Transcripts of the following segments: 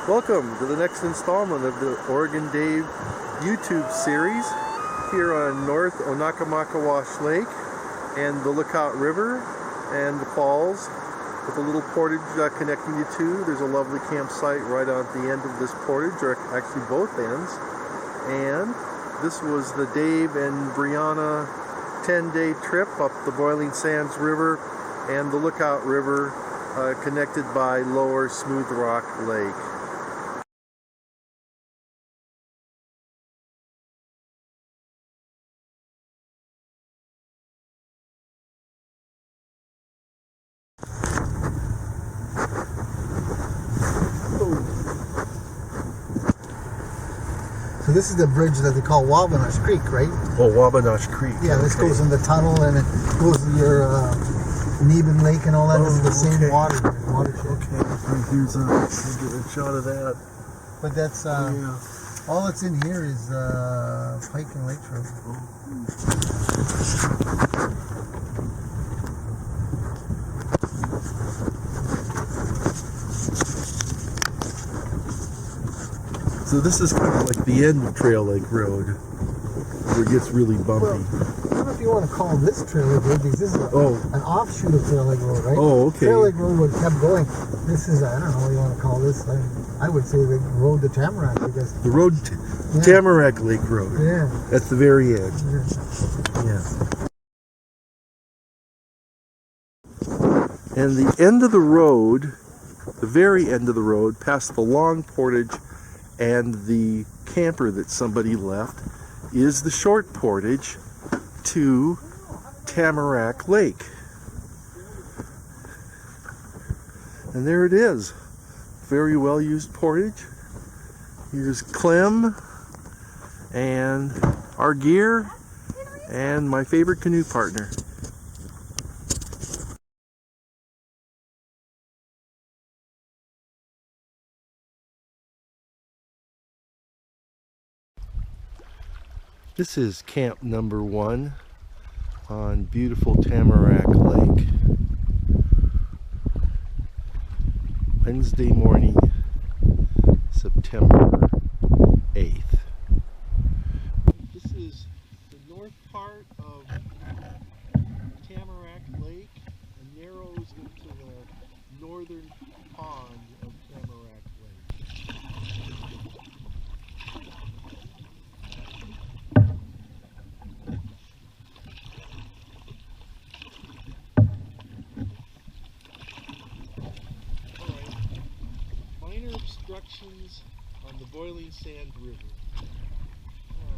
Welcome to the next installment of the Oregon Dave YouTube series here on North Onamakawash Lake and the Lookout River and the falls with a little portage connecting you two. There's a lovely campsite right on the end of this portage, or actually both ends. And this was the Dave and Brianna 10-day trip up the Boiling Sands River and the Lookout River, connected by Lower Smoothrock Lake. So this is the bridge that they call Wabakimi Creek, right? Oh, Wabakimi Creek. Yeah, this goes in the tunnel and it goes to your Neben Lake and all that. This is the same watershed. Okay, here's a shot of that. But that's all that's in here is Pike and Lake Trout. So this is kind of like the end of Trail Lake Road, where it gets really bumpy. Well, I don't know if you want to call this Trail Lake Road, because this is an offshoot of Trail Lake Road, right? Oh, okay. Trail Lake Road would kept going. This is, I don't know what you want to call this. I would say the road to Tamarack, because the road Tamarack Lake Road. Yeah. At the very end. Yeah. And the end of the road, the very end of the road, past the long portage and the camper that somebody left, is the short portage to Tamarack Lake. And there it is. Very well used portage. Here's Clem and our gear and my favorite canoe partner. This is camp number 1 on beautiful Tamarack Lake. Wednesday morning, September 8th. This is the north part of Tamarack Lake and narrows into the northern pond of Tamarack Lake. Obstructions on the Boiling Sand River.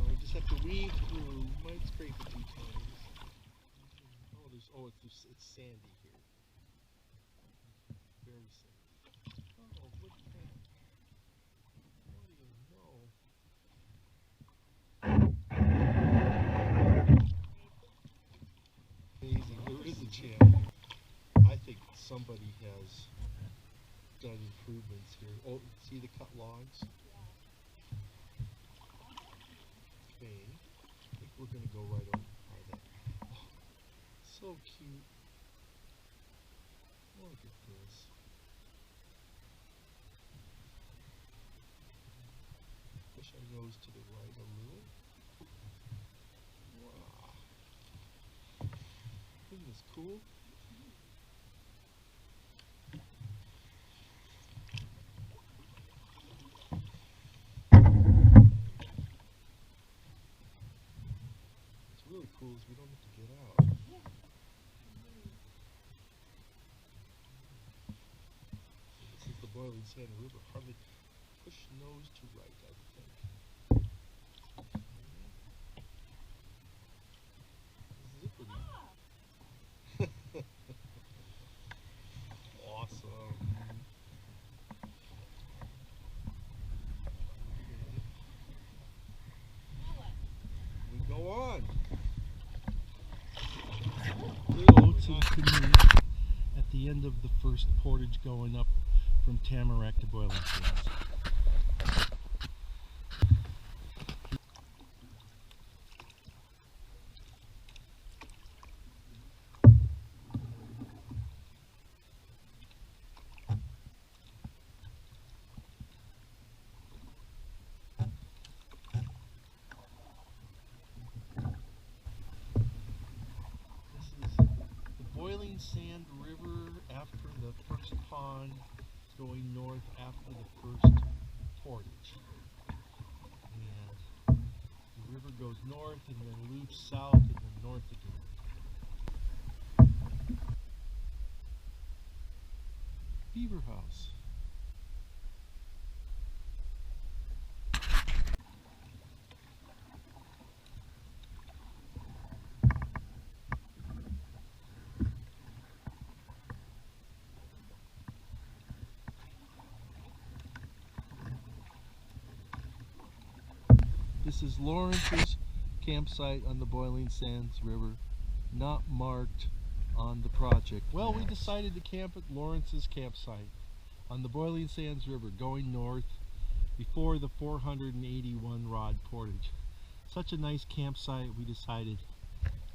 We just have to weave through. Might scrape a few times. It's sandy here. Very sandy. Oh, look at that. What do you know? Amazing. There is a channel. I think somebody has done improvements here. Oh, see the cut logs? Okay. I think we're going to go right over by that. Oh, so cute. Look at this. Push our nose to the right a little. Wow. Isn't this cool? Really cool is we don't have to get out. Yeah. This is the Boiling Sand River. Hardly push nose to right, I think. Zippity. Awesome. We go on. To the canoe at the end of the first portage going up from Tamarack to Boiling Sands. pond going north after the first portage. And the river goes north and then loops south and then north again. Beaver house. This is Lawrence's campsite on the Boiling Sands River, not marked on the project. Well, we decided to camp at Lawrence's campsite on the Boiling Sands River going north before the 481 rod portage. Such a nice campsite, we decided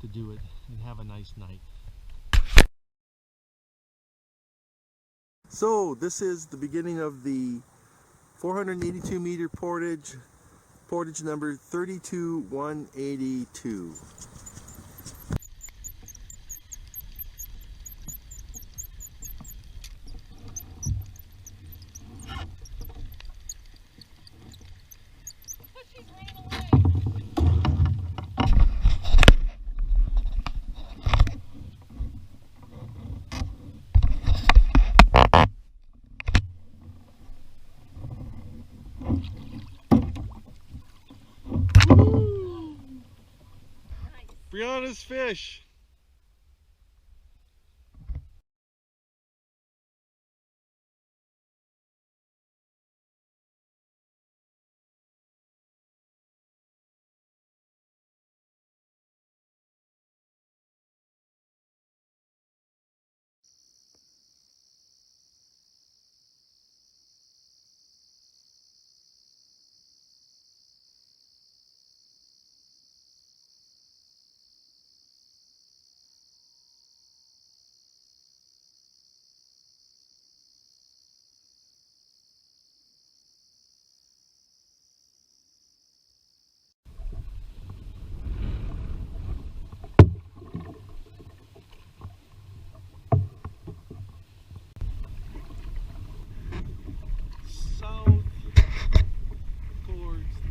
to do it and have a nice night. So this is the beginning of the 482 meter portage number 32182. Brianna's fish.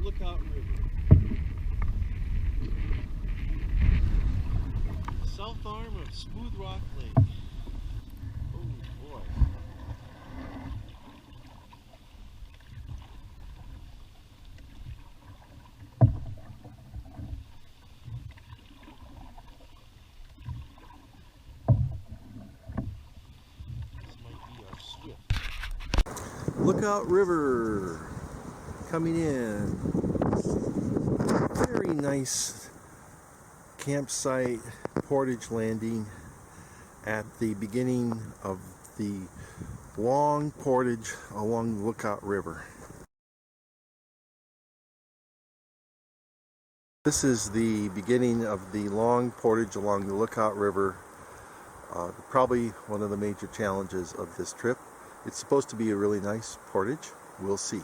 Lookout River. South arm of Smoothrock Lake. Oh boy. This might be our swift. Lookout River coming in. Very nice campsite portage landing at the beginning of the long portage along the Lookout River. This is the beginning of the long portage along the Lookout River. Probably one of the major challenges of this trip. It's supposed to be a really nice portage. We'll see.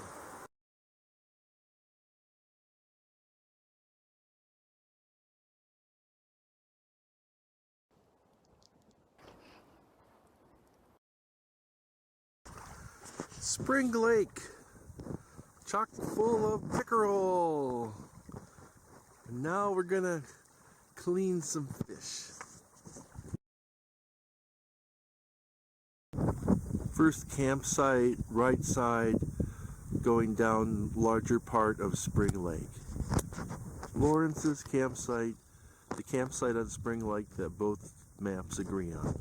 Spring Lake, chock full of pickerel. And now we're gonna clean some fish. First campsite, right side, going down larger part of Spring Lake. Lawrence's campsite, the campsite on Spring Lake that both maps agree on.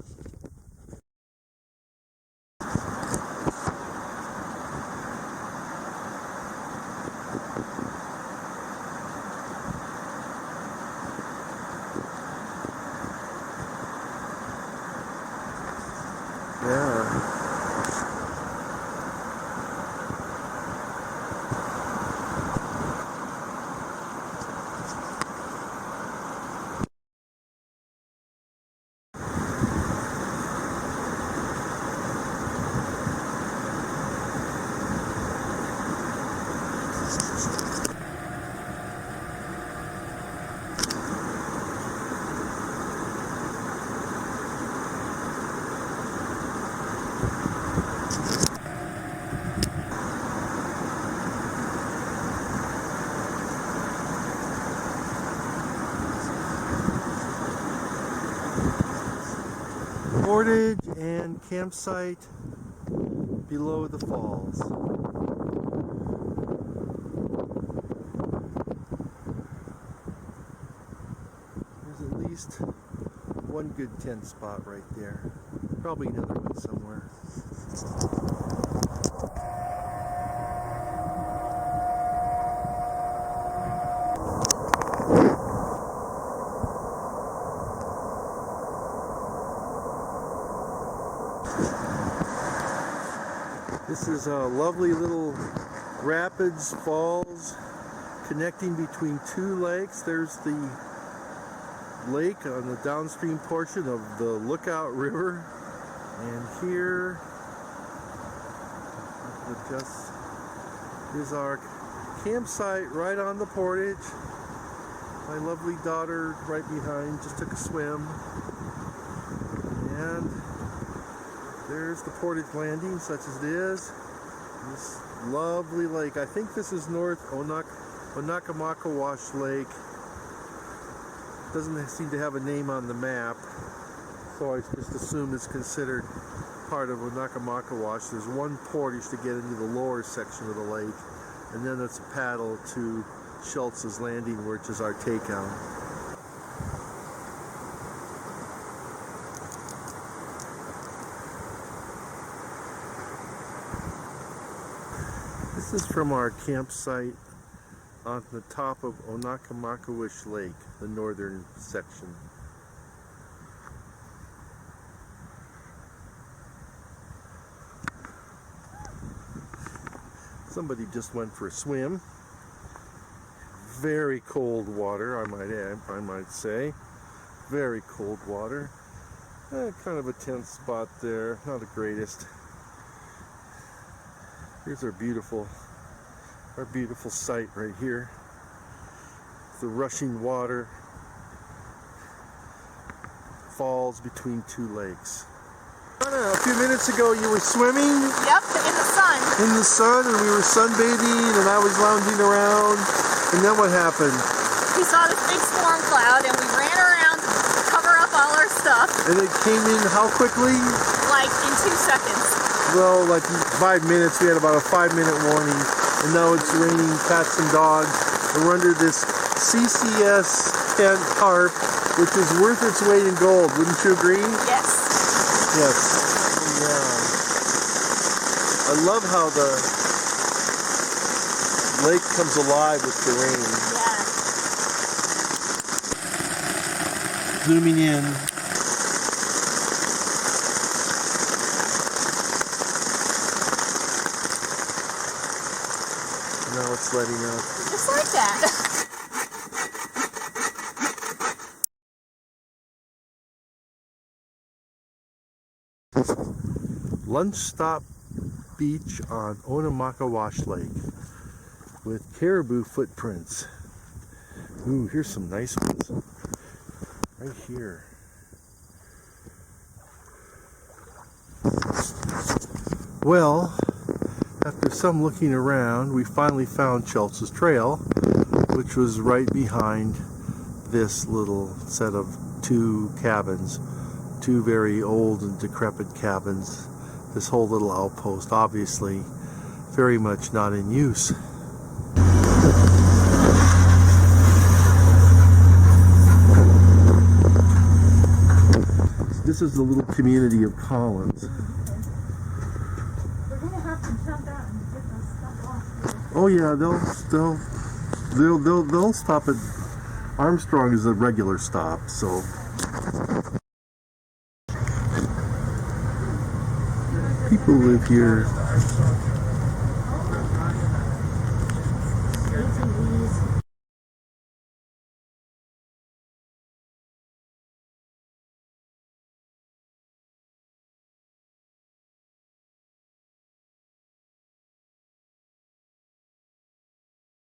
campsite below the falls. There's at least one good tent spot right there. Probably another one somewhere. This is a lovely little rapids falls connecting between two lakes. There's the lake on the downstream portion of the Lookout River, and here just is our campsite right on the portage. My lovely daughter right behind just took a swim, and there's the portage landing, such as it is. This lovely lake. I think this is North Onamakawash Lake. Doesn't seem to have a name on the map, so I just assume it's considered part of Onamakawash. There's one portage to get into the lower section of the lake, and then it's a paddle to Schultz's Landing, which is our takeout. This is from our campsite on the top of Onamakawash Lake, the northern section. Somebody just went for a swim. Very cold water, I might say. Very cold water. Kind of a tense spot there, not the greatest. Here's our beautiful site right here. The rushing water falls between two lakes. Anna, a few minutes ago you were swimming? Yep, in the sun. In the sun, and we were sunbathing, and I was lounging around. And then what happened? We saw this big storm cloud, and we ran around to cover up all our stuff. And it came in how quickly? Like in 2 seconds. Well, like 5 minutes. We had about a 5-minute warning. And now it's raining cats and dogs. And we're under this CCS tent tarp, which is worth its weight in gold. Wouldn't you agree? Yes. Yes. Yeah. I love how the lake comes alive with the rain. Yeah. Zooming in. Now it's letting up. Just like that. Lunch stop beach on Onamakawash Lake with caribou footprints. Ooh, here's some nice ones. Right here. Well, after some looking around, we finally found Schultz's Trail, which was right behind this little set of two cabins. Two very old and decrepit cabins. This whole little outpost, obviously very much not in use. This is the little community of Collins. We're gonna have to jump out and get those stuff off here. Oh yeah, they'll stop at Armstrong is a regular stop, so. People live here